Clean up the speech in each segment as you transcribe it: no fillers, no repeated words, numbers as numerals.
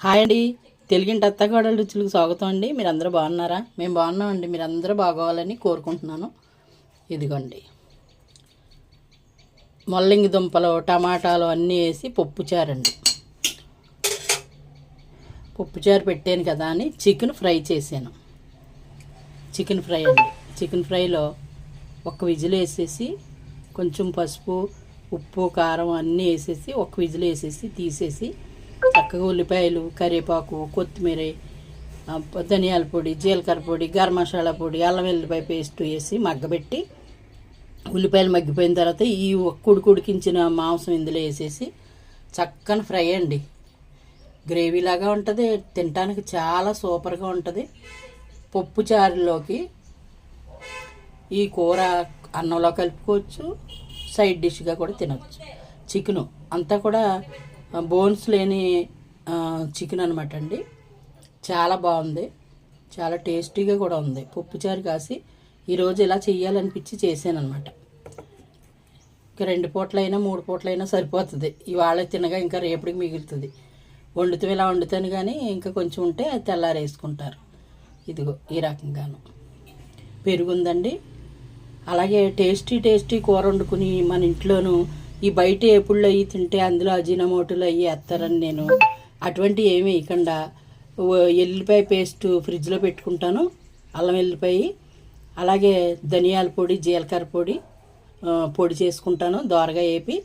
Hi అండి, తెలుగింటి అత్తగాడల రుచులకు స్వాగతం అండి. మీరు అందరూ బాగున్నారా? మేము బాగున్నామండి. మీరు అందరూ బాగోవాలని కోరుకుంటున్నాను. ఇదిగోండి, మొల్లింగి దుంపలు, టమాటాలు అన్నీ వేసి పప్పుచారండి. పప్పుచారు పెట్టాను కదా అని చికెన్ ఫ్రై చేశాను. చికెన్ ఫ్రై అండి. చికెన్ ఫ్రైలో ఒక విజిల్ వేసేసి కొంచెం పసుపు, ఉప్పు, కారం అన్నీ వేసేసి ఒక విజిల్ వేసేసి తీసేసి చక్కగా ఉల్లిపాయలు, కరివేపాకు, కొత్తిమీర, ధనియాల పొడి, జీలకర్ర పొడి, గరం మసాలా పొడి, అల్లం వెల్లిపాయ పేస్ట్ వేసి మగ్గబెట్టి ఉల్లిపాయలు మగ్గిపోయిన తర్వాత ఈ ఉడికించిన మాంసం ఇందులో వేసేసి చక్కని ఫ్రై అండి. గ్రేవీలాగా ఉంటుంది, తినడానికి చాలా సూపర్గా ఉంటుంది. పప్పు చారులోకి ఈ కూర అన్నంలో కలుపుకోవచ్చు, సైడ్ డిష్గా కూడా తినవచ్చు. చికెను అంతా కూడా బోన్స్ లేని చికెన్ అనమాట అండి. చాలా బాగుంది, చాలా టేస్టీగా కూడా ఉంది. పప్పుచారు కాసి ఈరోజు ఇలా చెయ్యాలనిపించి చేశాను అనమాట. ఇంకా 2 పూటలైనా 3 పూటలైనా సరిపోతుంది. ఇవాళ తినగా ఇంకా రేపటికి మిగులుతుంది. వండుతూ ఇలా వండుతాను కానీ ఇంకా కొంచెం ఉంటే తెల్లారేసుకుంటారు. ఇదిగో ఈ రకంగాను పెరుగుందండి. అలాగే టేస్టీ కూర వండుకుని మన ఇంట్లోనూ ఈ బయట ఎప్పుళ్ళు అయ్యి తింటే అందులో అజినమోటులు అయ్యి వేస్తారని నేను అటువంటి ఏమీ వేయకుండా ఎల్లిపాయ పేస్ట్ ఫ్రిడ్జ్లో పెట్టుకుంటాను. అల్లం వెల్లిపాయ, అలాగే ధనియాల పొడి, జీలకర్ర పొడి పొడి చేసుకుంటాను దోరగా వేపి.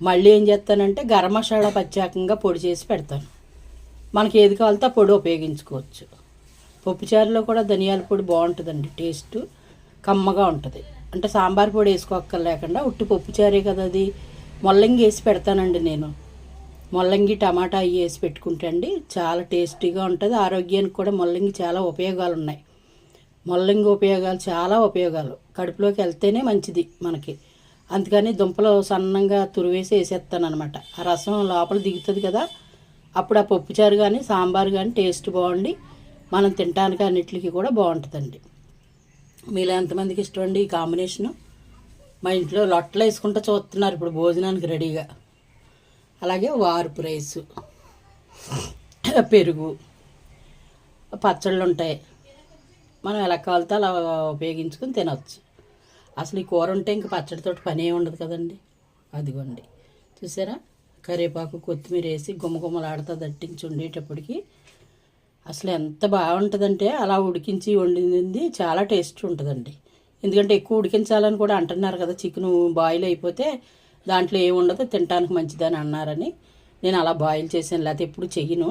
మళ్ళీ ఏం చేస్తానంటే గరం మసాలా ప్రత్యేకంగా పొడి చేసి పెడతాను. మనకి ఏది కావాలితే ఆ పొడి ఉపయోగించుకోవచ్చు. పప్పుచారులో కూడా ధనియాల పొడి బాగుంటుందండి, టేస్ట్ కమ్మగా ఉంటుంది. అంటే సాంబార్ పొడి వేసుకోక్కర్లేకుండా ఉట్టి పప్పుచారే కదా అది. మొల్లంగి వేసి పెడతానండి నేను. మొల్లంగి, టమాటా అవి వేసి పెట్టుకుంటే అండి చాలా టేస్టీగా ఉంటుంది. ఆరోగ్యానికి కూడా మొల్లంగి చాలా ఉపయోగాలు ఉన్నాయి. మొల్లంగి ఉపయోగాలు చాలా ఉపయోగాలు, కడుపులోకి వెళ్తేనే మంచిది మనకి. అందుకని దుంపలు సన్నంగా తురివేసి వేసేస్తాను అనమాట. ఆ రసం లోపల దిగుతుంది కదా, అప్పుడు ఆ పప్పుచారు కానీ సాంబార్ కానీ టేస్ట్ బాగుండి మనం తినడానికి అన్నిటికీ కూడా బాగుంటుందండి. మీలో ఎంతమందికి ఇష్టం అండి ఈ కాంబినేషను? మా ఇంట్లో లొట్టలు వేసుకుంటూ చూస్తున్నారు ఇప్పుడు భోజనానికి రెడీగా. అలాగే వార్పు రైసు, పెరుగు, పచ్చళ్ళు ఉంటాయి. మనం ఎలా కావాలితే అలా ఉపయోగించుకొని తినవచ్చు. అసలు ఈ కూర ఉంటే ఇంక పచ్చడితో పని ఏమి ఉండదు కదండి. అదిగోండి చూసారా, కరివేపాకు, కొత్తిమీర వేసి గుమ్మగుమ్మలాడుతూ దట్టించి ఉండేటప్పటికి అసలు ఎంత బాగుంటుందంటే అలా ఉడికించి వండింది చాలా టేస్ట్ ఉంటుందండి. ఎందుకంటే ఎక్కువ ఉడికించాలని కూడా అంటున్నారు కదా, చికెన్ బాయిల్ అయిపోతే దాంట్లో ఏమి ఉండదు, తినడానికి మంచిదని అన్నారని నేను అలా బాయిల్ చేశాను. లేకపోతే ఎప్పుడు చెయ్యను.